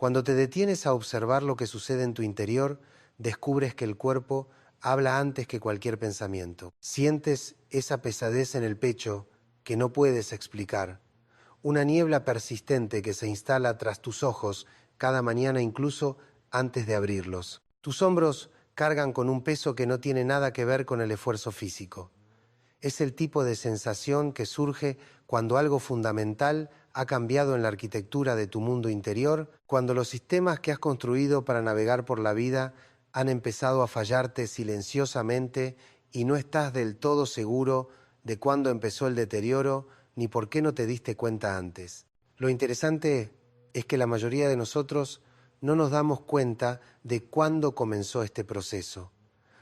Cuando te detienes a observar lo que sucede en tu interior, descubres que el cuerpo habla antes que cualquier pensamiento. Sientes esa pesadez en el pecho que no puedes explicar. Una niebla persistente que se instala tras tus ojos cada mañana incluso antes de abrirlos. Tus hombros cargan con un peso que no tiene nada que ver con el esfuerzo físico. Es el tipo de sensación que surge cuando algo fundamental ha cambiado en la arquitectura de tu mundo interior, cuando los sistemas que has construido para navegar por la vida han empezado a fallarte silenciosamente y no estás del todo seguro de cuándo empezó el deterioro ni por qué no te diste cuenta antes. Lo interesante es que la mayoría de nosotros no nos damos cuenta de cuándo comenzó este proceso.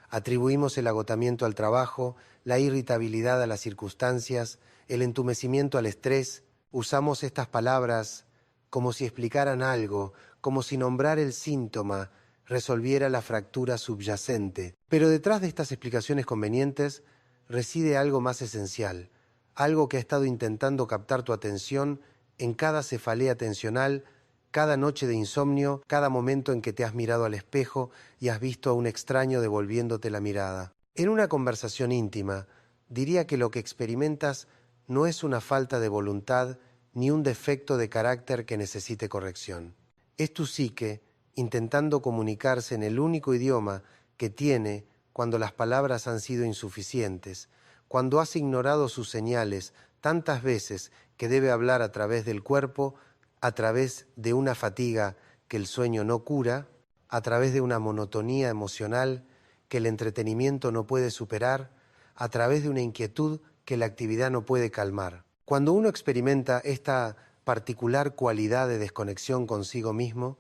Atribuimos el agotamiento al trabajo, la irritabilidad a las circunstancias, el entumecimiento al estrés. Usamos estas palabras como si explicaran algo, como si nombrar el síntoma resolviera la fractura subyacente. Pero detrás de estas explicaciones convenientes reside algo más esencial, algo que ha estado intentando captar tu atención en cada cefalea tensional, cada noche de insomnio, cada momento en que te has mirado al espejo y has visto a un extraño devolviéndote la mirada. En una conversación íntima, diría que lo que experimentas no es una falta de voluntad ni un defecto de carácter que necesite corrección. Es tu psique intentando comunicarse en el único idioma que tiene cuando las palabras han sido insuficientes, cuando has ignorado sus señales tantas veces que debe hablar a través del cuerpo, a través de una fatiga que el sueño no cura, a través de una monotonía emocional que el entretenimiento no puede superar, a través de una inquietud que la actividad no puede calmar. Cuando uno experimenta esta particular cualidad de desconexión consigo mismo,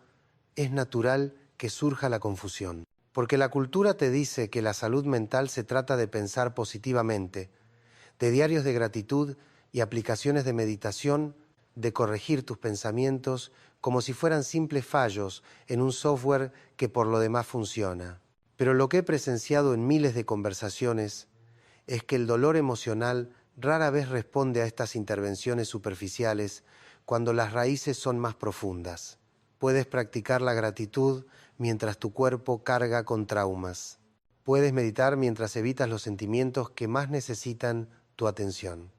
es natural que surja la confusión. Porque la cultura te dice que la salud mental se trata de pensar positivamente, de diarios de gratitud y aplicaciones de meditación, de corregir tus pensamientos como si fueran simples fallos en un software que por lo demás funciona. Pero lo que he presenciado en miles de conversaciones es que el dolor emocional rara vez responde a estas intervenciones superficiales cuando las raíces son más profundas. Puedes practicar la gratitud mientras tu cuerpo carga con traumas. Puedes meditar mientras evitas los sentimientos que más necesitan tu atención.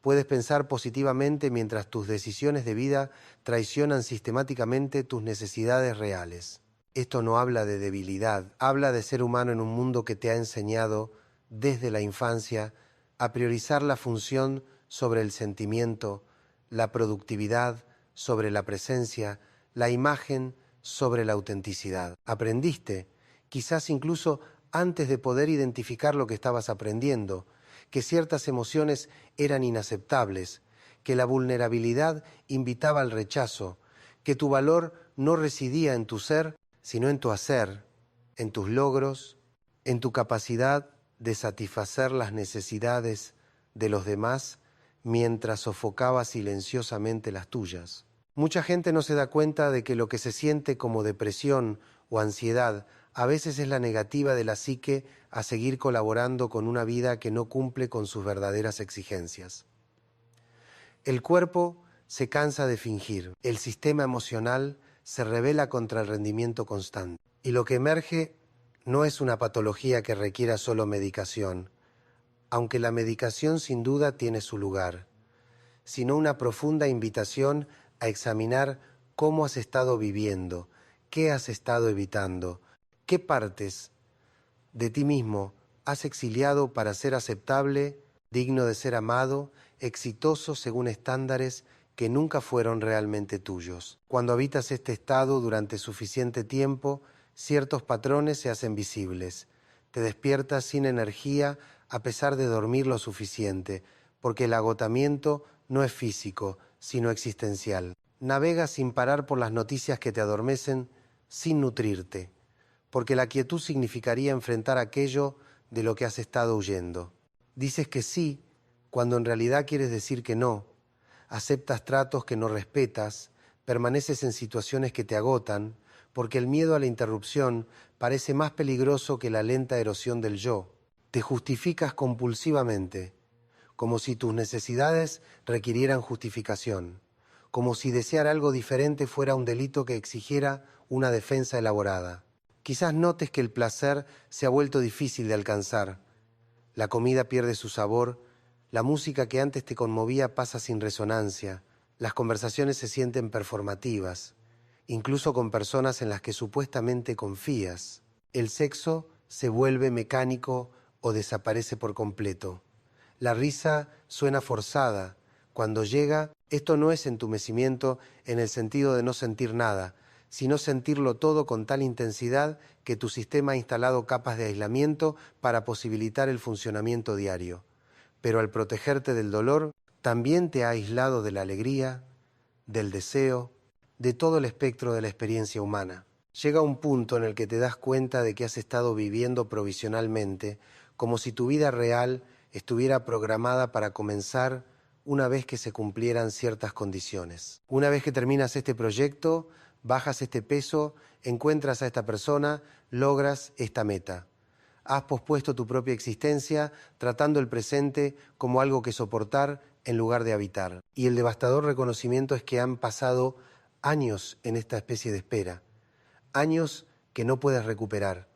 Puedes pensar positivamente mientras tus decisiones de vida traicionan sistemáticamente tus necesidades reales. Esto no habla de debilidad, habla de ser humano en un mundo que te ha enseñado desde la infancia a priorizar la función sobre el sentimiento, la productividad sobre la presencia, la imagen sobre la autenticidad. Aprendiste, quizás incluso antes de poder identificar lo que estabas aprendiendo, que ciertas emociones eran inaceptables, que la vulnerabilidad invitaba al rechazo, que tu valor no residía en tu ser, sino en tu hacer, en tus logros, en tu capacidad de satisfacer las necesidades de los demás mientras sofocaba silenciosamente las tuyas. Mucha gente no se da cuenta de que lo que se siente como depresión o ansiedad a veces es la negativa de la psique a seguir colaborando con una vida que no cumple con sus verdaderas exigencias. El cuerpo se cansa de fingir, el sistema emocional se rebela contra el rendimiento constante. Y lo que emerge no es una patología que requiera solo medicación, aunque la medicación sin duda tiene su lugar, sino una profunda invitación a examinar cómo has estado viviendo, qué has estado evitando, qué partes de ti mismo has exiliado para ser aceptable, digno de ser amado, exitoso según estándares que nunca fueron realmente tuyos. Cuando habitas este estado durante suficiente tiempo, ciertos patrones se hacen visibles. Te despiertas sin energía a pesar de dormir lo suficiente, porque el agotamiento no es físico, sino existencial. Navegas sin parar por las noticias que te adormecen, sin nutrirte, porque la quietud significaría enfrentar aquello de lo que has estado huyendo. Dices que sí, cuando en realidad quieres decir que no. Aceptas tratos que no respetas, permaneces en situaciones que te agotan, porque el miedo a la interrupción parece más peligroso que la lenta erosión del yo. Te justificas compulsivamente, como si tus necesidades requirieran justificación, como si desear algo diferente fuera un delito que exigiera una defensa elaborada. Quizás notes que el placer se ha vuelto difícil de alcanzar. La comida pierde su sabor, la música que antes te conmovía pasa sin resonancia, las conversaciones se sienten performativas, incluso con personas en las que supuestamente confías. El sexo se vuelve mecánico o desaparece por completo. La risa suena forzada. Cuando llega, esto no es entumecimiento en el sentido de no sentir nada, sino sentirlo todo con tal intensidad que tu sistema ha instalado capas de aislamiento para posibilitar el funcionamiento diario. Pero al protegerte del dolor, también te ha aislado de la alegría, del deseo, de todo el espectro de la experiencia humana. Llega un punto en el que te das cuenta de que has estado viviendo provisionalmente, como si tu vida real estuviera programada para comenzar una vez que se cumplieran ciertas condiciones. Una vez que terminas este proyecto, bajas este peso, encuentras a esta persona, logras esta meta. Has pospuesto tu propia existencia tratando el presente como algo que soportar en lugar de habitar. Y el devastador reconocimiento es que han pasado años en esta especie de espera, años que no puedes recuperar,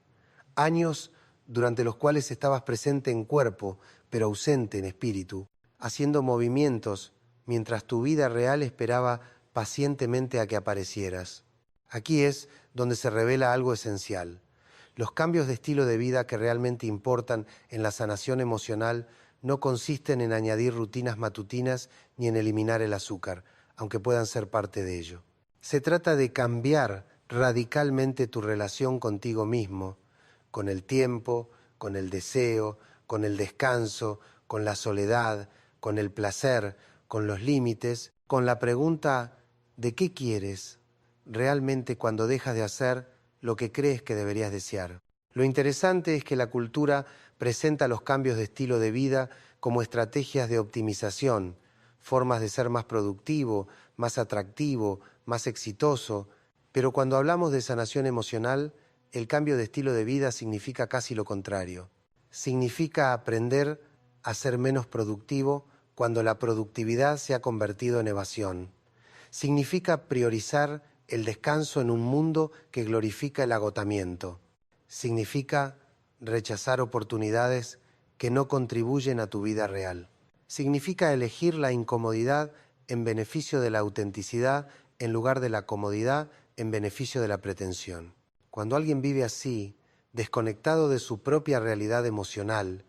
años durante los cuales estabas presente en cuerpo, pero ausente en espíritu, haciendo movimientos mientras tu vida real esperaba pacientemente a que aparecieras. Aquí es donde se revela algo esencial. Los cambios de estilo de vida que realmente importan en la sanación emocional no consisten en añadir rutinas matutinas ni en eliminar el azúcar, aunque puedan ser parte de ello. Se trata de cambiar radicalmente tu relación contigo mismo, con el tiempo, con el deseo, con el descanso, con la soledad, con el placer, con los límites, con la pregunta ¿de qué quieres realmente cuando dejas de hacer lo que crees que deberías desear? Lo interesante es que la cultura presenta los cambios de estilo de vida como estrategias de optimización, formas de ser más productivo, más atractivo, más exitoso, pero cuando hablamos de sanación emocional, el cambio de estilo de vida significa casi lo contrario. Significa aprender a ser menos productivo cuando la productividad se ha convertido en evasión. Significa priorizar el descanso en un mundo que glorifica el agotamiento. Significa rechazar oportunidades que no contribuyen a tu vida real. Significa elegir la incomodidad en beneficio de la autenticidad en lugar de la comodidad en beneficio de la pretensión. Cuando alguien vive así, desconectado de su propia realidad emocional,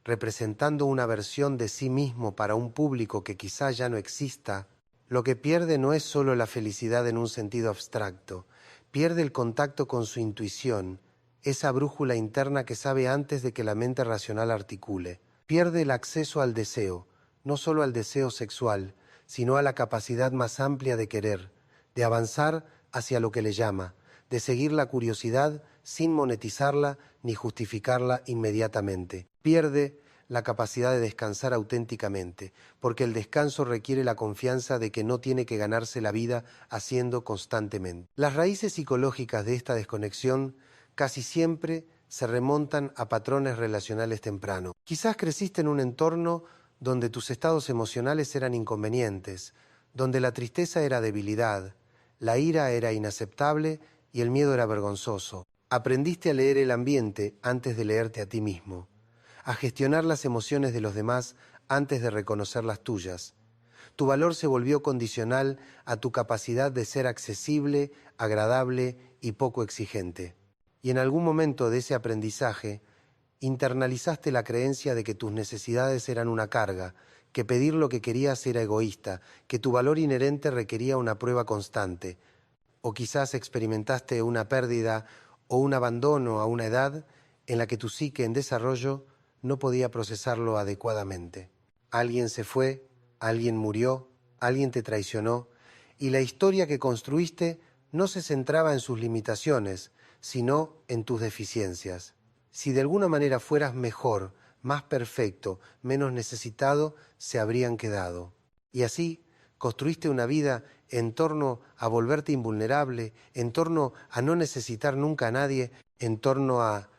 representando una versión de sí mismo para un público que quizá ya no exista, lo que pierde no es solo la felicidad en un sentido abstracto, pierde el contacto con su intuición, esa brújula interna que sabe antes de que la mente racional articule. Pierde el acceso al deseo, no solo al deseo sexual, sino a la capacidad más amplia de querer, de avanzar hacia lo que le llama, de seguir la curiosidad sin monetizarla ni justificarla inmediatamente. Pierde la capacidad de descansar auténticamente, porque el descanso requiere la confianza de que no tiene que ganarse la vida haciendo constantemente. Las raíces psicológicas de esta desconexión casi siempre se remontan a patrones relacionales tempranos. Quizás creciste en un entorno donde tus estados emocionales eran inconvenientes, donde la tristeza era debilidad, la ira era inaceptable y el miedo era vergonzoso. Aprendiste a leer el ambiente antes de leerte a ti mismo, a gestionar las emociones de los demás antes de reconocer las tuyas. Tu valor se volvió condicional a tu capacidad de ser accesible, agradable y poco exigente. Y en algún momento de ese aprendizaje, internalizaste la creencia de que tus necesidades eran una carga, que pedir lo que querías era egoísta, que tu valor inherente requería una prueba constante. O quizás experimentaste una pérdida o un abandono a una edad en la que tu psique en desarrollo no podía procesarlo adecuadamente. Alguien se fue, alguien murió, alguien te traicionó, y la historia que construiste no se centraba en sus limitaciones, sino en tus deficiencias. Si de alguna manera fueras mejor, más perfecto, menos necesitado, se habrían quedado. Y así construiste una vida en torno a volverte invulnerable, en torno a no necesitar nunca a nadie, en torno a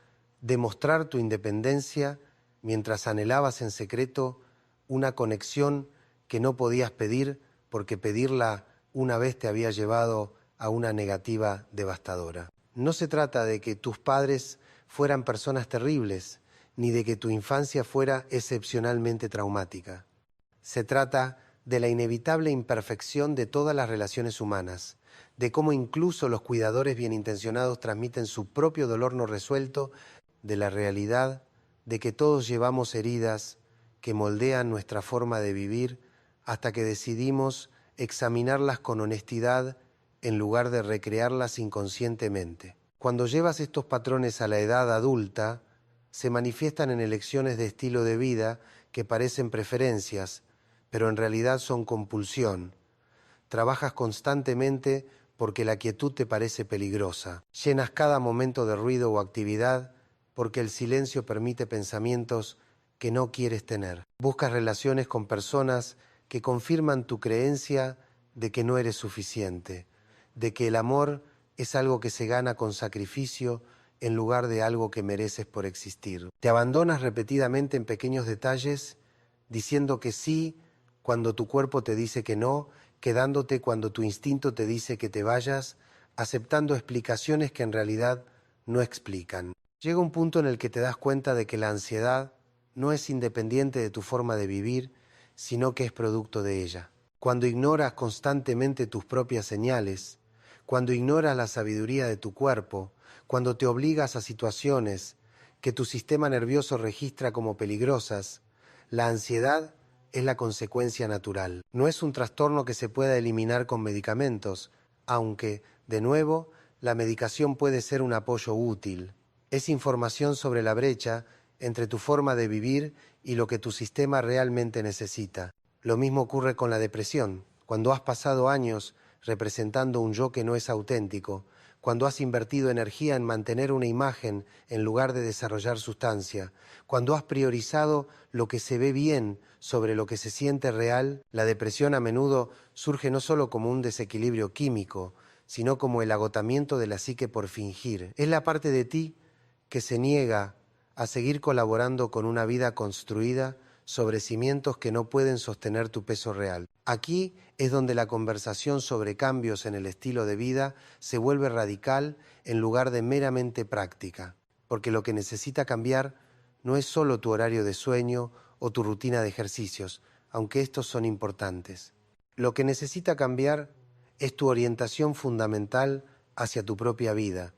demostrar tu independencia mientras anhelabas en secreto una conexión que no podías pedir porque pedirla una vez te había llevado a una negativa devastadora. No se trata de que tus padres fueran personas terribles, ni de que tu infancia fuera excepcionalmente traumática. Se trata de la inevitable imperfección de todas las relaciones humanas, de cómo incluso los cuidadores bien intencionados transmiten su propio dolor no resuelto, de la realidad de que todos llevamos heridas que moldean nuestra forma de vivir hasta que decidimos examinarlas con honestidad en lugar de recrearlas inconscientemente. Cuando llevas estos patrones a la edad adulta, se manifiestan en elecciones de estilo de vida que parecen preferencias, pero en realidad son compulsión. Trabajas constantemente porque la quietud te parece peligrosa. Llenas cada momento de ruido o actividad porque el silencio permite pensamientos que no quieres tener. Buscas relaciones con personas que confirman tu creencia de que no eres suficiente, de que el amor es algo que se gana con sacrificio en lugar de algo que mereces por existir. Te abandonas repetidamente en pequeños detalles, diciendo que sí cuando tu cuerpo te dice que no, quedándote cuando tu instinto te dice que te vayas, aceptando explicaciones que en realidad no explican. Llega un punto en el que te das cuenta de que la ansiedad no es independiente de tu forma de vivir, sino que es producto de ella. Cuando ignoras constantemente tus propias señales, cuando ignoras la sabiduría de tu cuerpo, cuando te obligas a situaciones que tu sistema nervioso registra como peligrosas, la ansiedad es la consecuencia natural. No es un trastorno que se pueda eliminar con medicamentos, aunque, de nuevo, la medicación puede ser un apoyo útil. Es información sobre la brecha entre tu forma de vivir y lo que tu sistema realmente necesita. Lo mismo ocurre con la depresión. Cuando has pasado años representando un yo que no es auténtico, cuando has invertido energía en mantener una imagen en lugar de desarrollar sustancia, cuando has priorizado lo que se ve bien sobre lo que se siente real, la depresión a menudo surge no solo como un desequilibrio químico, sino como el agotamiento de la psique por fingir. Es la parte de ti que se niega a seguir colaborando con una vida construida sobre cimientos que no pueden sostener tu peso real. Aquí es donde la conversación sobre cambios en el estilo de vida se vuelve radical en lugar de meramente práctica, porque lo que necesita cambiar no es solo tu horario de sueño o tu rutina de ejercicios, aunque estos son importantes. Lo que necesita cambiar es tu orientación fundamental hacia tu propia vida.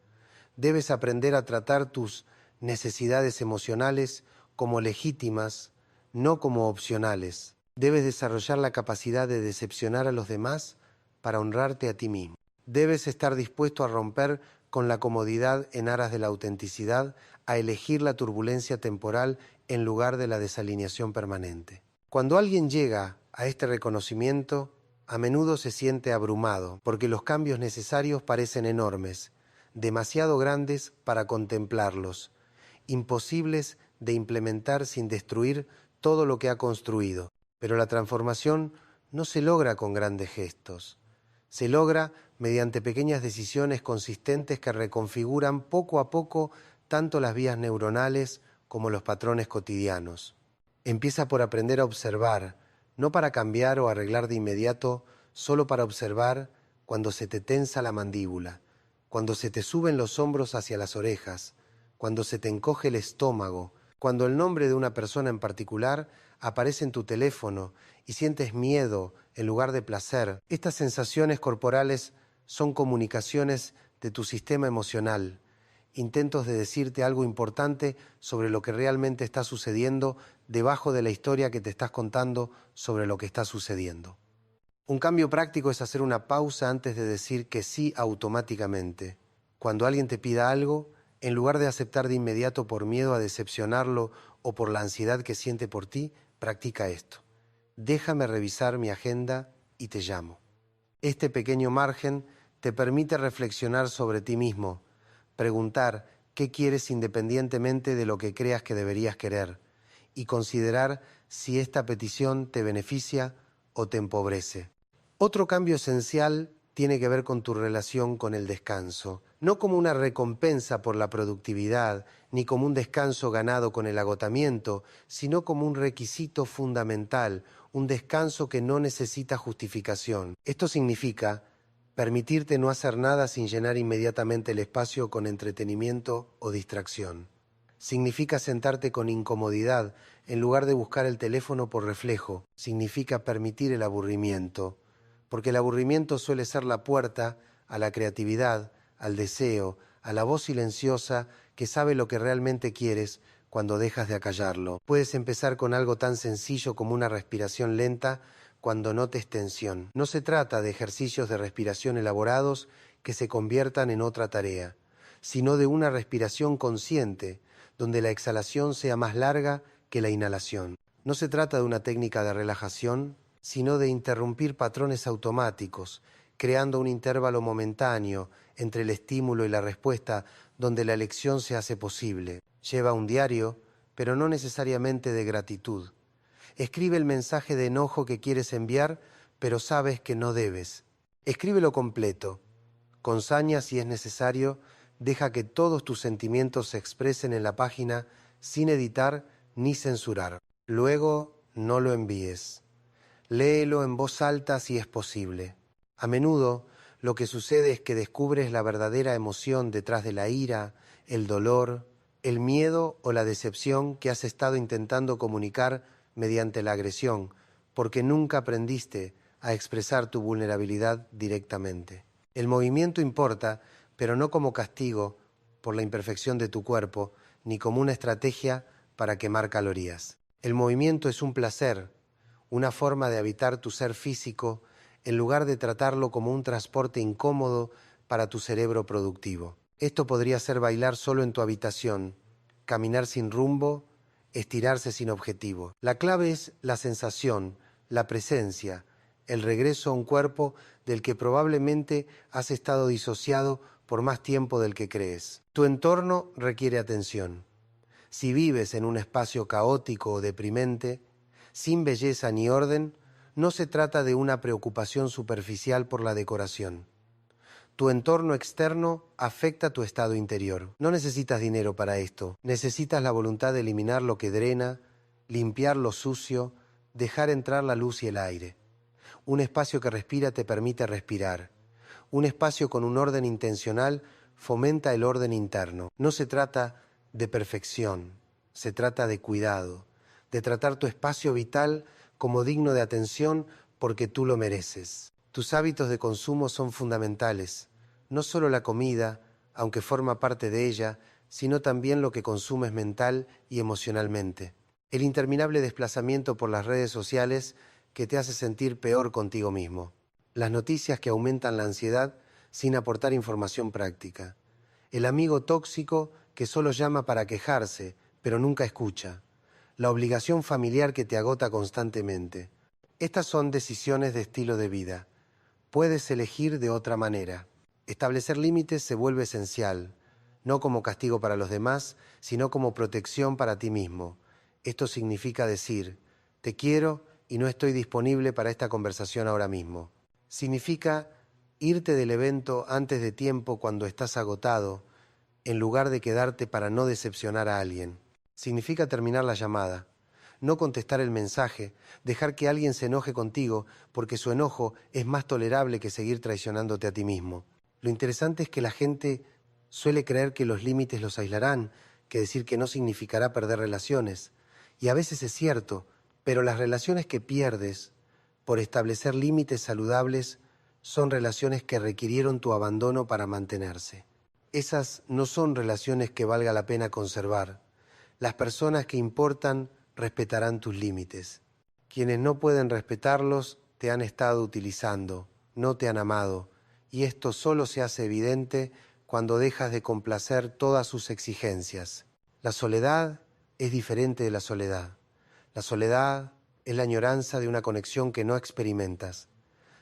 Debes aprender a tratar tus necesidades emocionales como legítimas, no como opcionales. Debes desarrollar la capacidad de decepcionar a los demás para honrarte a ti mismo. Debes estar dispuesto a romper con la comodidad en aras de la autenticidad, a elegir la turbulencia temporal en lugar de la desalineación permanente. Cuando alguien llega a este reconocimiento, a menudo se siente abrumado, porque los cambios necesarios parecen enormes, demasiado grandes para contemplarlos, imposibles de implementar sin destruir todo lo que ha construido. Pero la transformación no se logra con grandes gestos. Se logra mediante pequeñas decisiones consistentes que reconfiguran poco a poco tanto las vías neuronales como los patrones cotidianos. Empieza por aprender a observar, no para cambiar o arreglar de inmediato, solo para observar cuando se te tensa la mandíbula, cuando se te suben los hombros hacia las orejas, cuando se te encoge el estómago, cuando el nombre de una persona en particular aparece en tu teléfono y sientes miedo en lugar de placer. Estas sensaciones corporales son comunicaciones de tu sistema emocional, intentos de decirte algo importante sobre lo que realmente está sucediendo debajo de la historia que te estás contando sobre lo que está sucediendo. Un cambio práctico es hacer una pausa antes de decir que sí automáticamente. Cuando alguien te pida algo, en lugar de aceptar de inmediato por miedo a decepcionarlo o por la ansiedad que siente por ti, practica esto. Déjame revisar mi agenda y te llamo. Este pequeño margen te permite reflexionar sobre ti mismo, preguntar qué quieres independientemente de lo que creas que deberías querer y considerar si esta petición te beneficia o te empobrece. Otro cambio esencial tiene que ver con tu relación con el descanso, no como una recompensa por la productividad, ni como un descanso ganado con el agotamiento, sino como un requisito fundamental, un descanso que no necesita justificación. Esto significa permitirte no hacer nada sin llenar inmediatamente el espacio con entretenimiento o distracción. Significa sentarte con incomodidad en lugar de buscar el teléfono por reflejo. Significa permitir el aburrimiento, porque el aburrimiento suele ser la puerta a la creatividad, al deseo, a la voz silenciosa que sabe lo que realmente quieres cuando dejas de acallarlo. Puedes empezar con algo tan sencillo como una respiración lenta cuando notes tensión. No se trata de ejercicios de respiración elaborados que se conviertan en otra tarea, sino de una respiración consciente, donde la exhalación sea más larga que la inhalación. No se trata de una técnica de relajación, sino de interrumpir patrones automáticos, creando un intervalo momentáneo entre el estímulo y la respuesta donde la elección se hace posible. Lleva un diario, pero no necesariamente de gratitud. Escribe el mensaje de enojo que quieres enviar, pero sabes que no debes. Escríbelo completo. Con saña, si es necesario, deja que todos tus sentimientos se expresen en la página sin editar ni censurar. Luego, no lo envíes. Léelo en voz alta si es posible. A menudo, lo que sucede es que descubres la verdadera emoción detrás de la ira, el dolor, el miedo o la decepción que has estado intentando comunicar mediante la agresión, porque nunca aprendiste a expresar tu vulnerabilidad directamente. El movimiento importa, pero no como castigo por la imperfección de tu cuerpo, ni como una estrategia para quemar calorías. El movimiento es un placer, una forma de habitar tu ser físico, en lugar de tratarlo como un transporte incómodo para tu cerebro productivo. Esto podría ser bailar solo en tu habitación, caminar sin rumbo, estirarse sin objetivo. La clave es la sensación, la presencia, el regreso a un cuerpo del que probablemente has estado disociado por más tiempo del que crees. Tu entorno requiere atención. Si vives en un espacio caótico o deprimente, sin belleza ni orden, no se trata de una preocupación superficial por la decoración. Tu entorno externo afecta tu estado interior. No necesitas dinero para esto. Necesitas la voluntad de eliminar lo que drena, limpiar lo sucio, dejar entrar la luz y el aire. Un espacio que respira te permite respirar. Un espacio con un orden intencional fomenta el orden interno. No se trata de perfección, se trata de cuidado, de tratar tu espacio vital como digno de atención porque tú lo mereces. Tus hábitos de consumo son fundamentales, no solo la comida, aunque forma parte de ella, sino también lo que consumes mental y emocionalmente. El interminable desplazamiento por las redes sociales que te hace sentir peor contigo mismo. Las noticias que aumentan la ansiedad sin aportar información práctica. El amigo tóxico que solo llama para quejarse, pero nunca escucha. La obligación familiar que te agota constantemente. Estas son decisiones de estilo de vida. Puedes elegir de otra manera. Establecer límites se vuelve esencial, no como castigo para los demás, sino como protección para ti mismo. Esto significa decir, te quiero y no estoy disponible para esta conversación ahora mismo. Significa irte del evento antes de tiempo cuando estás agotado, en lugar de quedarte para no decepcionar a alguien. Significa terminar la llamada, no contestar el mensaje, dejar que alguien se enoje contigo porque su enojo es más tolerable que seguir traicionándote a ti mismo. Lo interesante es que la gente suele creer que los límites los aislarán, que decir que no significará perder relaciones. Y a veces es cierto, pero las relaciones que pierdes por establecer límites saludables son relaciones que requirieron tu abandono para mantenerse. Esas no son relaciones que valga la pena conservar. Las personas que importan respetarán tus límites. Quienes no pueden respetarlos te han estado utilizando, no te han amado, y esto solo se hace evidente cuando dejas de complacer todas sus exigencias. La soledad es diferente de la soledad. La soledad es la añoranza de una conexión que no experimentas.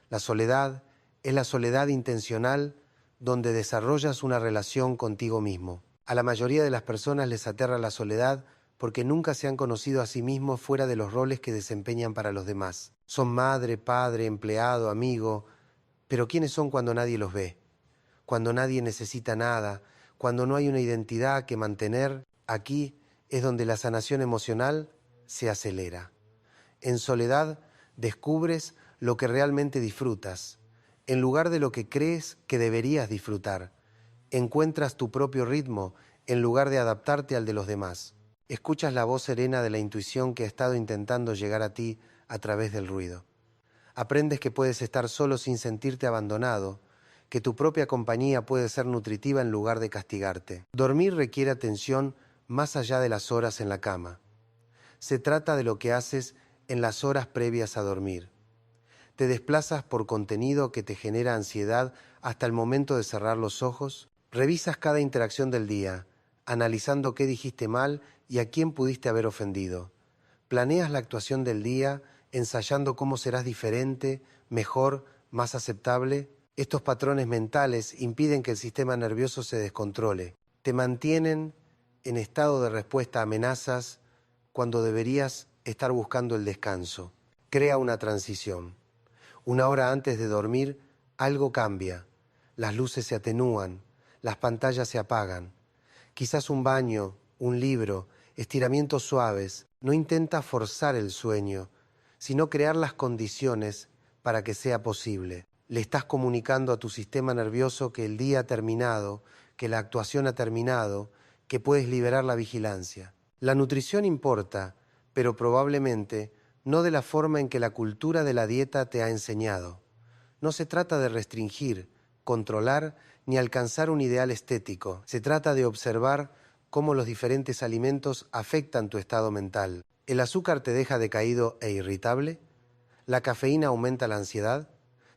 La soledad es la soledad intencional donde desarrollas una relación contigo mismo. A la mayoría de las personas les aterra la soledad porque nunca se han conocido a sí mismos fuera de los roles que desempeñan para los demás. Son madre, padre, empleado, amigo, Pero ¿quiénes son cuando nadie los ve? Cuando nadie necesita nada, cuando no hay una identidad que mantener. Aquí es donde la sanación emocional se acelera. En soledad descubres lo que realmente disfrutas, en lugar de lo que crees que deberías disfrutar. Encuentras tu propio ritmo en lugar de adaptarte al de los demás. Escuchas la voz serena de la intuición que ha estado intentando llegar a ti a través del ruido. Aprendes que puedes estar solo sin sentirte abandonado, que tu propia compañía puede ser nutritiva en lugar de castigarte. Dormir requiere atención más allá de las horas en la cama. Se trata de lo que haces en las horas previas a dormir. Te desplazas por contenido que te genera ansiedad hasta el momento de cerrar los ojos. Revisas cada interacción del día, analizando qué dijiste mal y a quién pudiste haber ofendido. Planeas la actuación del día, ensayando cómo serás diferente, mejor, más aceptable. Estos patrones mentales impiden que el sistema nervioso se descontrole. Te mantienen en estado de respuesta a amenazas cuando deberías estar buscando el descanso. Crea una transición. Una hora antes de dormir, algo cambia. Las luces se atenúan, las pantallas se apagan. Quizás un baño, un libro, estiramientos suaves. No intenta forzar el sueño, sino crear las condiciones para que sea posible. Le estás comunicando a tu sistema nervioso que el día ha terminado, que la actuación ha terminado, que puedes liberar la vigilancia. La nutrición importa, pero probablemente no de la forma en que la cultura de la dieta te ha enseñado. No se trata de restringir, controlar ni alcanzar un ideal estético. Se trata de observar cómo los diferentes alimentos afectan tu estado mental. ¿El azúcar te deja decaído e irritable? ¿La cafeína aumenta la ansiedad?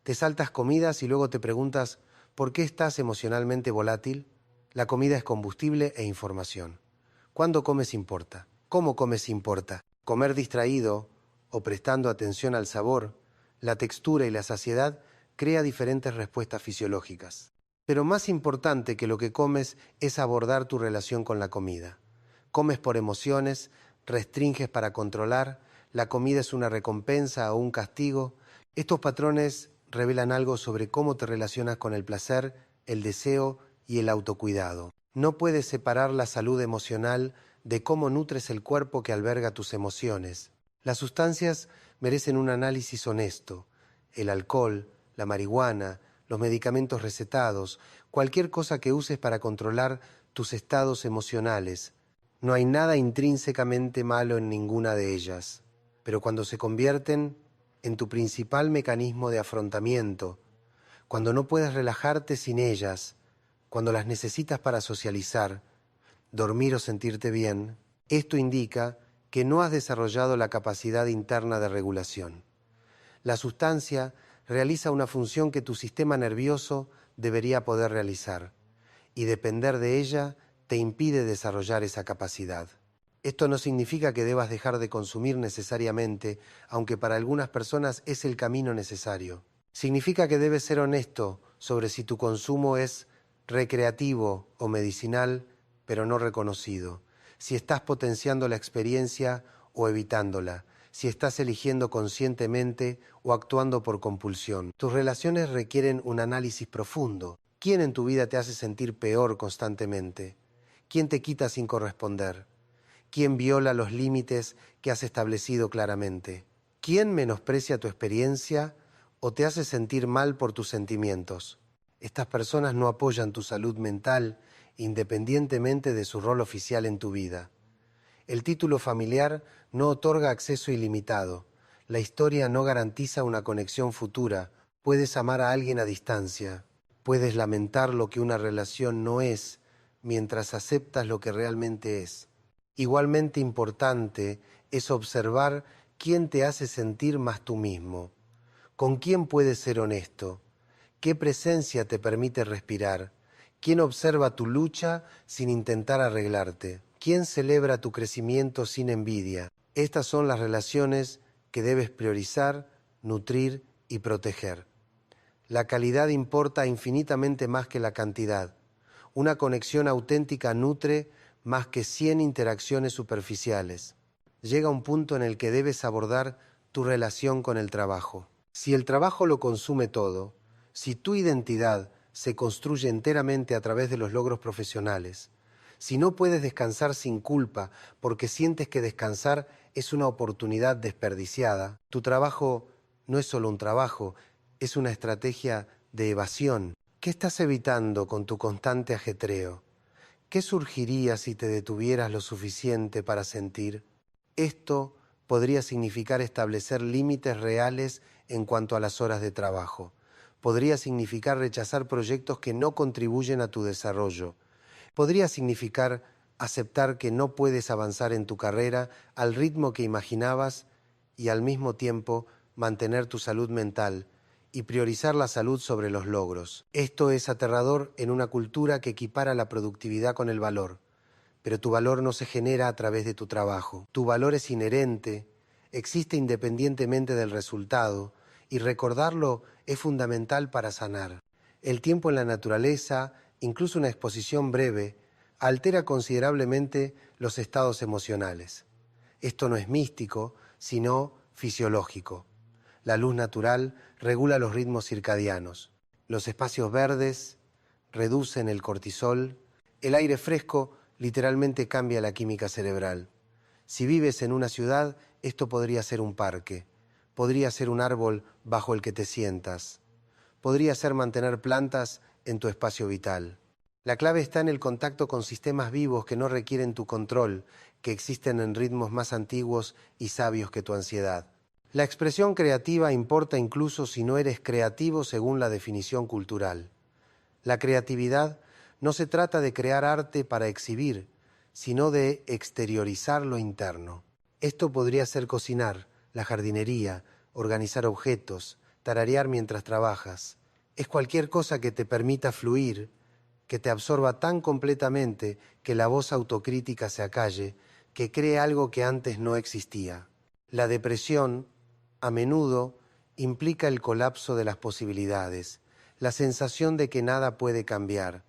¿Te saltas comidas y luego te preguntas ¿por qué estás emocionalmente volátil? La comida es combustible e información. ¿Cuándo comes importa? ¿Cómo comes importa? Comer distraído o prestando atención al sabor, la textura y la saciedad crea diferentes respuestas fisiológicas. Pero más importante que lo que comes es abordar tu relación con la comida. Comes por emociones, restringes para controlar, la comida es una recompensa o un castigo. Estos patrones revelan algo sobre cómo te relacionas con el placer, el deseo y el autocuidado. No puedes separar la salud emocional de cómo nutres el cuerpo que alberga tus emociones. Las sustancias merecen un análisis honesto. El alcohol, la marihuana, los medicamentos recetados, cualquier cosa que uses para controlar tus estados emocionales. No hay nada intrínsecamente malo en ninguna de ellas, pero cuando se convierten en tu principal mecanismo de afrontamiento, cuando no puedes relajarte sin ellas, cuando las necesitas para socializar, dormir o sentirte bien, esto indica que no has desarrollado la capacidad interna de regulación. La sustancia realiza una función que tu sistema nervioso debería poder realizar, y depender de ella te impide desarrollar esa capacidad. Esto no significa que debas dejar de consumir necesariamente, aunque para algunas personas es el camino necesario. Significa que debes ser honesto sobre si tu consumo es recreativo o medicinal, pero no reconocido, si estás potenciando la experiencia o evitándola, si estás eligiendo conscientemente o actuando por compulsión. Tus relaciones requieren un análisis profundo. ¿Quién en tu vida te hace sentir peor constantemente? ¿Quién te quita sin corresponder? ¿Quién viola los límites que has establecido claramente? ¿Quién menosprecia tu experiencia o te hace sentir mal por tus sentimientos? Estas personas no apoyan tu salud mental independientemente de su rol oficial en tu vida. El título familiar no otorga acceso ilimitado. La historia no garantiza una conexión futura. Puedes amar a alguien a distancia. Puedes lamentar lo que una relación no es mientras aceptas lo que realmente es. Igualmente importante es observar quién te hace sentir más tú mismo. ¿Con quién puedes ser honesto? ¿Qué presencia te permite respirar? ¿Quién observa tu lucha sin intentar arreglarte? ¿Quién celebra tu crecimiento sin envidia? Estas son las relaciones que debes priorizar, nutrir y proteger. La calidad importa infinitamente más que la cantidad. Una conexión auténtica nutre más que 100 interacciones superficiales. Llega un punto en el que debes abordar tu relación con el trabajo. Si el trabajo lo consume todo, Si tu identidad se construye enteramente a través de los logros profesionales, si no puedes descansar sin culpa porque sientes que descansar es una oportunidad desperdiciada, tu trabajo no es solo un trabajo, es una estrategia de evasión. ¿Qué estás evitando con tu constante ajetreo? ¿Qué surgiría si te detuvieras lo suficiente para sentir? Esto podría significar establecer límites reales en cuanto a las horas de trabajo. Podría significar rechazar proyectos que no contribuyen a tu desarrollo. Podría significar aceptar que no puedes avanzar en tu carrera al ritmo que imaginabas y al mismo tiempo mantener tu salud mental y priorizar la salud sobre los logros. Esto es aterrador en una cultura que equipara la productividad con el valor. Pero tu valor no se genera a través de tu trabajo. Tu valor es inherente, existe independientemente del resultado, y recordarlo es fundamental para sanar. El tiempo en la naturaleza, incluso una exposición breve, altera considerablemente los estados emocionales. Esto no es místico, sino fisiológico. La luz natural regula los ritmos circadianos. Los espacios verdes reducen el cortisol. El aire fresco literalmente cambia la química cerebral. Si vives en una ciudad, esto podría ser un parque. Podría ser un árbol bajo el que te sientas. Podría ser mantener plantas en tu espacio vital. La clave está en el contacto con sistemas vivos que no requieren tu control, que existen en ritmos más antiguos y sabios que tu ansiedad. La expresión creativa importa incluso si no eres creativo según la definición cultural. La creatividad no se trata de crear arte para exhibir, sino de exteriorizar lo interno. Esto podría ser cocinar, la jardinería, organizar objetos, tararear mientras trabajas. Es cualquier cosa que te permita fluir, que te absorba tan completamente que la voz autocrítica se acalle, que cree algo que antes no existía. La depresión, a menudo, implica el colapso de las posibilidades, la sensación de que nada puede cambiar.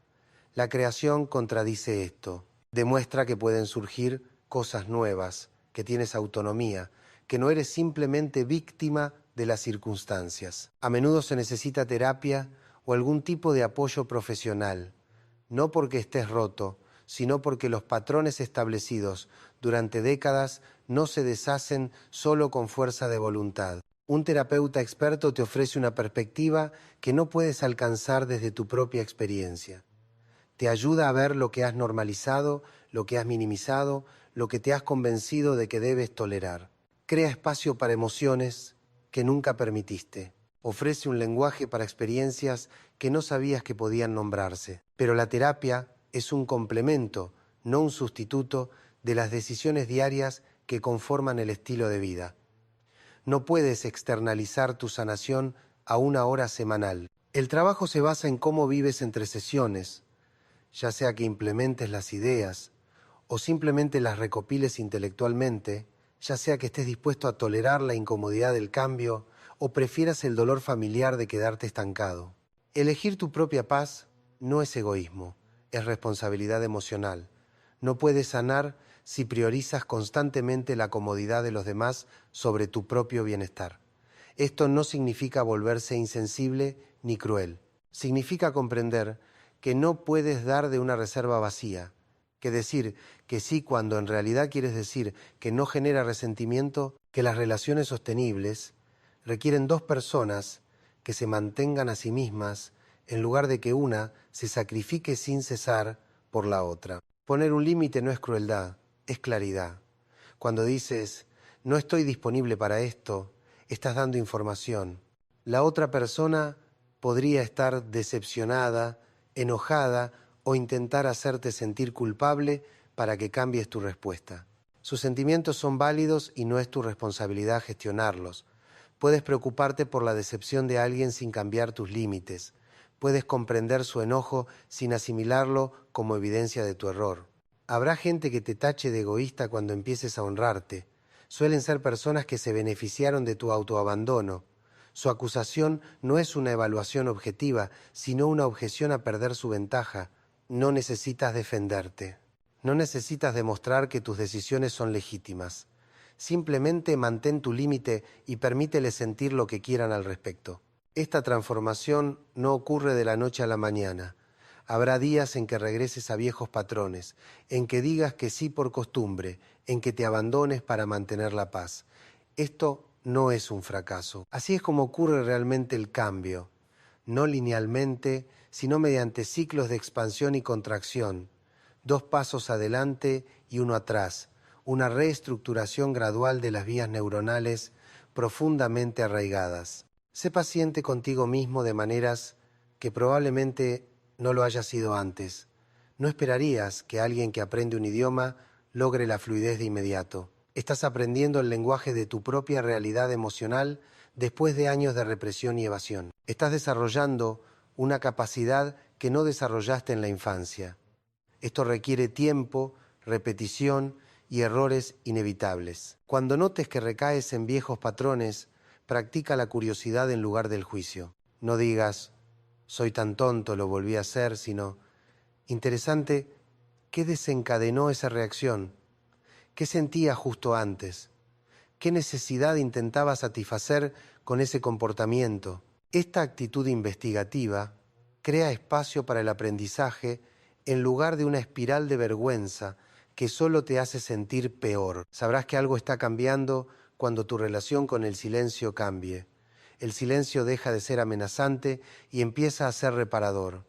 La creación contradice esto. Demuestra que pueden surgir cosas nuevas, que tienes autonomía, que no eres simplemente víctima de las circunstancias. A menudo se necesita terapia o algún tipo de apoyo profesional, no porque estés roto, sino porque los patrones establecidos durante décadas no se deshacen solo con fuerza de voluntad. Un terapeuta experto te ofrece una perspectiva que no puedes alcanzar desde tu propia experiencia. Te ayuda a ver lo que has normalizado, lo que has minimizado, lo que te has convencido de que debes tolerar. Crea espacio para emociones que nunca permitiste. Ofrece un lenguaje para experiencias que no sabías que podían nombrarse. Pero la terapia es un complemento, no un sustituto, de las decisiones diarias que conforman el estilo de vida. No puedes externalizar tu sanación a una hora semanal. El trabajo se basa en cómo vives entre sesiones, ya sea que implementes las ideas o simplemente las recopiles intelectualmente, ya sea que estés dispuesto a tolerar la incomodidad del cambio o prefieras el dolor familiar de quedarte estancado. Elegir tu propia paz no es egoísmo, es responsabilidad emocional. No puedes sanar si priorizas constantemente la comodidad de los demás sobre tu propio bienestar. Esto no significa volverse insensible ni cruel. Significa comprender que no puedes dar de una reserva vacía, que decir que sí cuando en realidad quieres decir que no genera resentimiento, que las relaciones sostenibles requieren dos personas que se mantengan a sí mismas en lugar de que una se sacrifique sin cesar por la otra. Poner un límite no es crueldad, es claridad. Cuando dices, no estoy disponible para esto, estás dando información. La otra persona podría estar decepcionada, enojada o intentar hacerte sentir culpable para que cambies tu respuesta. Sus sentimientos son válidos y no es tu responsabilidad gestionarlos. Puedes preocuparte por la decepción de alguien sin cambiar tus límites. Puedes comprender su enojo sin asimilarlo como evidencia de tu error. Habrá gente que te tache de egoísta cuando empieces a honrarte. Suelen ser personas que se beneficiaron de tu autoabandono. Su acusación no es una evaluación objetiva, sino una objeción a perder su ventaja. No necesitas defenderte. No necesitas demostrar que tus decisiones son legítimas. Simplemente mantén tu límite y permítele sentir lo que quieran al respecto. Esta transformación no ocurre de la noche a la mañana. Habrá días en que regreses a viejos patrones, en que digas que sí por costumbre, en que te abandones para mantener la paz. Esto no es un fracaso. Así es como ocurre realmente el cambio, no linealmente, sino mediante ciclos de expansión y contracción, 2 pasos adelante y 1 atrás, una reestructuración gradual de las vías neuronales profundamente arraigadas. Sé paciente contigo mismo de maneras que probablemente no lo hayas sido antes. No esperarías que alguien que aprende un idioma logre la fluidez de inmediato. Estás aprendiendo el lenguaje de tu propia realidad emocional después de años de represión y evasión. Estás desarrollando una capacidad que no desarrollaste en la infancia. Esto requiere tiempo, repetición y errores inevitables. Cuando notes que recaes en viejos patrones, practica la curiosidad en lugar del juicio. No digas, soy tan tonto, lo volví a hacer, sino, interesante, ¿qué desencadenó esa reacción? ¿Qué sentía justo antes? ¿Qué necesidad intentaba satisfacer con ese comportamiento? Esta actitud investigativa crea espacio para el aprendizaje en lugar de una espiral de vergüenza que solo te hace sentir peor. Sabrás que algo está cambiando cuando tu relación con el silencio cambie. El silencio deja de ser amenazante y empieza a ser reparador.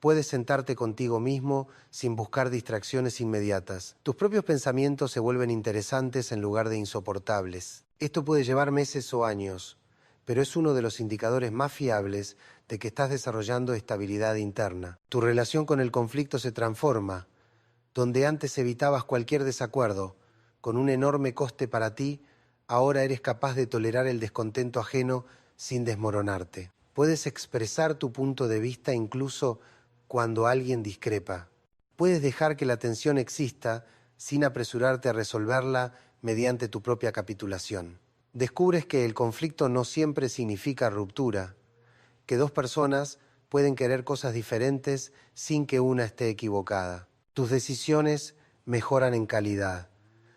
Puedes sentarte contigo mismo sin buscar distracciones inmediatas. Tus propios pensamientos se vuelven interesantes en lugar de insoportables. Esto puede llevar meses o años, pero es uno de los indicadores más fiables de que estás desarrollando estabilidad interna. Tu relación con el conflicto se transforma. Donde antes evitabas cualquier desacuerdo, con un enorme coste para ti, ahora eres capaz de tolerar el descontento ajeno sin desmoronarte. Puedes expresar tu punto de vista incluso cuando alguien discrepa. Puedes dejar que la tensión exista sin apresurarte a resolverla mediante tu propia capitulación. Descubres que el conflicto no siempre significa ruptura, que 2 personas pueden querer cosas diferentes sin que una esté equivocada. Tus decisiones mejoran en calidad,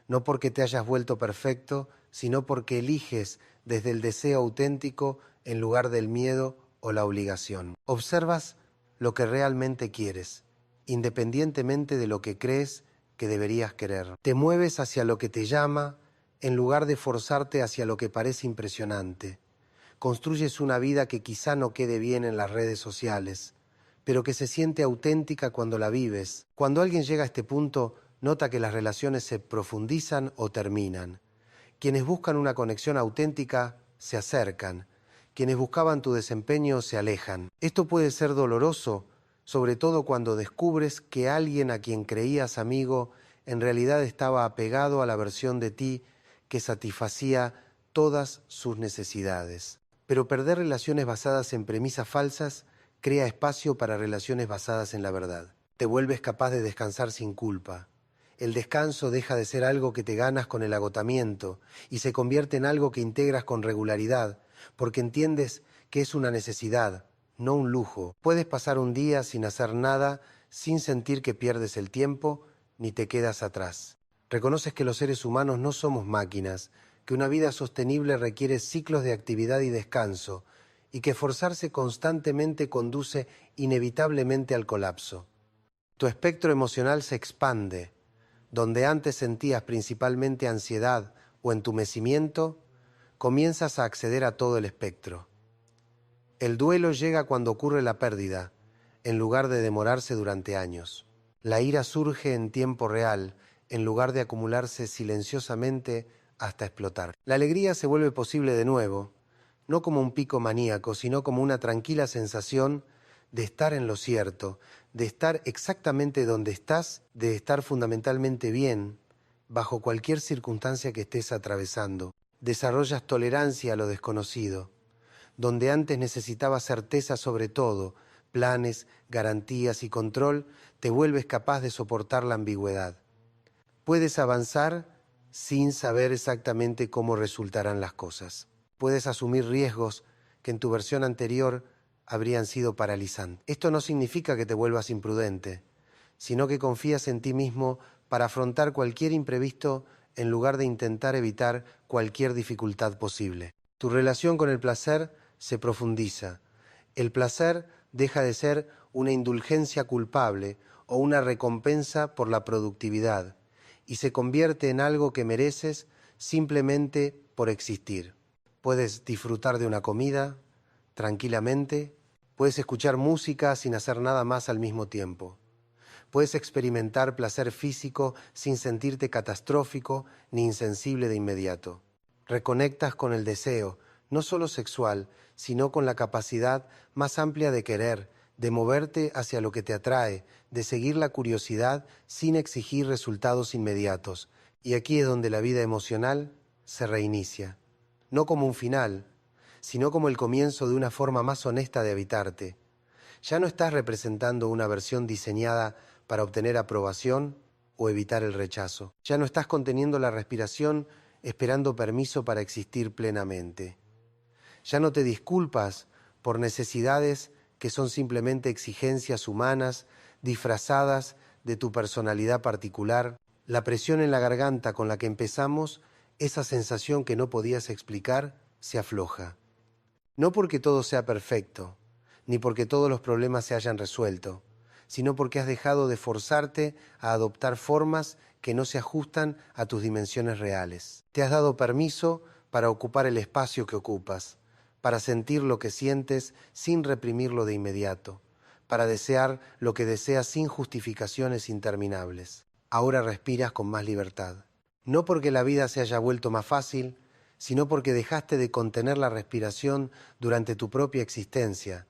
no porque te hayas vuelto perfecto, sino porque eliges desde el deseo auténtico en lugar del miedo o la obligación. Observas lo que realmente quieres, independientemente de lo que crees que deberías querer. Te mueves hacia lo que te llama en lugar de forzarte hacia lo que parece impresionante. Construyes una vida que quizá no quede bien en las redes sociales, pero que se siente auténtica cuando la vives. Cuando alguien llega a este punto, nota que las relaciones se profundizan o terminan. Quienes buscan una conexión auténtica se acercan. Quienes buscaban tu desempeño se alejan. Esto puede ser doloroso, sobre todo cuando descubres que alguien a quien creías amigo en realidad estaba apegado a la versión de ti que satisfacía todas sus necesidades. Pero perder relaciones basadas en premisas falsas crea espacio para relaciones basadas en la verdad. Te vuelves capaz de descansar sin culpa. El descanso deja de ser algo que te ganas con el agotamiento y se convierte en algo que integras con regularidad, porque entiendes que es una necesidad, no un lujo. Puedes pasar un día sin hacer nada, sin sentir que pierdes el tiempo ni te quedas atrás. Reconoces que los seres humanos no somos máquinas, que una vida sostenible requiere ciclos de actividad y descanso, y que esforzarse constantemente conduce inevitablemente al colapso. Tu espectro emocional se expande. Donde antes sentías principalmente ansiedad o entumecimiento, comienzas a acceder a todo el espectro. El duelo llega cuando ocurre la pérdida, en lugar de demorarse durante años. La ira surge en tiempo real, en lugar de acumularse silenciosamente hasta explotar. La alegría se vuelve posible de nuevo, no como un pico maníaco, sino como una tranquila sensación de estar en lo cierto, de estar exactamente donde estás, de estar fundamentalmente bien, bajo cualquier circunstancia que estés atravesando. Desarrollas tolerancia a lo desconocido. Donde antes necesitabas certeza sobre todo, planes, garantías y control, te vuelves capaz de soportar la ambigüedad. Puedes avanzar sin saber exactamente cómo resultarán las cosas. Puedes asumir riesgos que en tu versión anterior habrían sido paralizantes. Esto no significa que te vuelvas imprudente, sino que confías en ti mismo para afrontar cualquier imprevisto en lugar de intentar evitar cualquier dificultad posible. Tu relación con el placer se profundiza. El placer deja de ser una indulgencia culpable o una recompensa por la productividad y se convierte en algo que mereces simplemente por existir. Puedes disfrutar de una comida tranquilamente, puedes escuchar música sin hacer nada más al mismo tiempo. Puedes experimentar placer físico sin sentirte catastrófico ni insensible de inmediato. Reconectas con el deseo, no solo sexual, sino con la capacidad más amplia de querer, de moverte hacia lo que te atrae, de seguir la curiosidad sin exigir resultados inmediatos. Y aquí es donde la vida emocional se reinicia. No como un final, sino como el comienzo de una forma más honesta de habitarte. Ya no estás representando una versión diseñada para obtener aprobación o evitar el rechazo. Ya no estás conteniendo la respiración esperando permiso para existir plenamente. Ya no te disculpas por necesidades que son simplemente exigencias humanas disfrazadas de tu personalidad particular. La presión en la garganta con la que empezamos, esa sensación que no podías explicar, se afloja. No porque todo sea perfecto, ni porque todos los problemas se hayan resuelto, sino porque has dejado de forzarte a adoptar formas que no se ajustan a tus dimensiones reales. Te has dado permiso para ocupar el espacio que ocupas, para sentir lo que sientes sin reprimirlo de inmediato, para desear lo que deseas sin justificaciones interminables. Ahora respiras con más libertad. No porque la vida se haya vuelto más fácil, sino porque dejaste de contener la respiración durante tu propia existencia.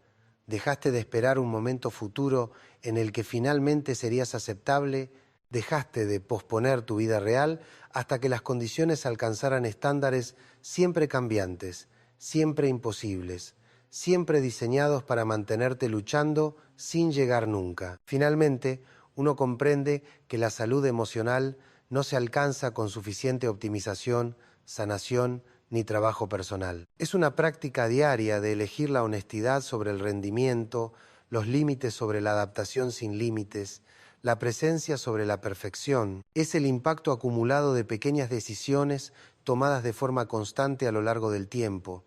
Dejaste de esperar un momento futuro en el que finalmente serías aceptable. Dejaste de posponer tu vida real hasta que las condiciones alcanzaran estándares siempre cambiantes, siempre imposibles, siempre diseñados para mantenerte luchando sin llegar nunca. Finalmente, uno comprende que la salud emocional no se alcanza con suficiente optimización, sanación ni trabajo personal. Es una práctica diaria de elegir la honestidad sobre el rendimiento, los límites sobre la adaptación sin límites, la presencia sobre la perfección. Es el impacto acumulado de pequeñas decisiones tomadas de forma constante a lo largo del tiempo,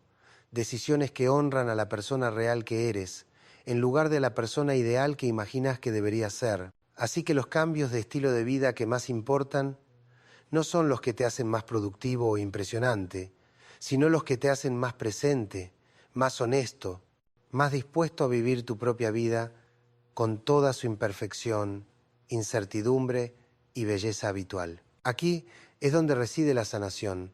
decisiones que honran a la persona real que eres, en lugar de la persona ideal que imaginas que deberías ser. Así que los cambios de estilo de vida que más importan no son los que te hacen más productivo o impresionante, sino los que te hacen más presente, más honesto, más dispuesto a vivir tu propia vida con toda su imperfección, incertidumbre y belleza habitual. Aquí es donde reside la sanación,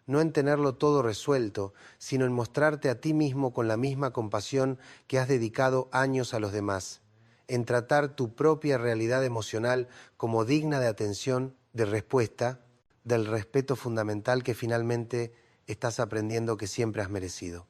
no en tenerlo todo resuelto, sino en mostrarte a ti mismo con la misma compasión que has dedicado años a los demás, en tratar tu propia realidad emocional como digna de atención, de respuesta, del respeto fundamental que finalmente estás aprendiendo que siempre has merecido.